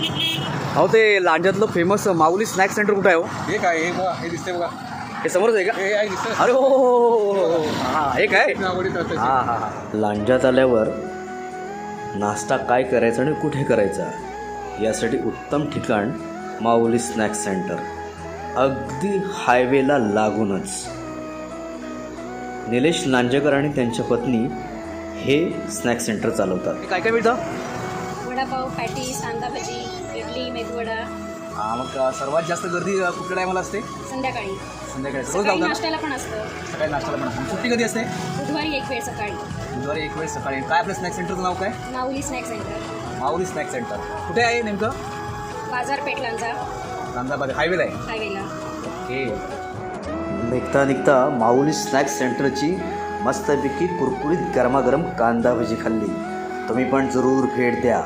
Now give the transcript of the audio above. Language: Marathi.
अहो ते लांजातलं फेमस माऊली स्नॅक सेंटर कुठं आहे हो? हे काय हे बघा, हे दिसते बघा, हे समोरच आहे का? हे आहे दिसतं. अरे हो हां हे काय आवडीत असतं. हां हां हां. लांजात आल्यावर नाश्ता काय करायचा आणि कुठे करायचा यासाठी उत्तम ठिकाण माऊली स्नॅक सेंटर. अगदी हायवेला लागूनच. निलेश लांजेकर आणि त्यांच्या पत्नी हे स्नॅक सेंटर चालवतात. काय काय मिळतं? वडापाव, पॅटीस, कांदा भजी, इडली, मेदूवडा. मग सर्वात जास्त गर्दी कुठल्या टायमाला असते? संध्याकाळी संध्याकाळी रोज सकाळी लावतात? नाश्त्याला पण असतं. सकाळी नाश्त्याला पण असते. सुट्टी कधी असते? बुधवारी एक वेळ सकाळी. बुधवारी एक वेळ सकाळी. काय आपलं स्नॅक सेंटरचं नाव काय? माऊली स्नॅक सेंटर, माऊली स्नॅक सेंटर. कुठे आहे नेमकं? बाजारपेठ लांजा, कांदाबाद हायवेला आहे. हायवेला. ओके. निघता निघता माऊली स्नॅक सेंटरची मस्तपैकी कुरकुरीत गरमागरम कांदा भजी खाल्ली. तुम्ही पण जरूर भेट द्या.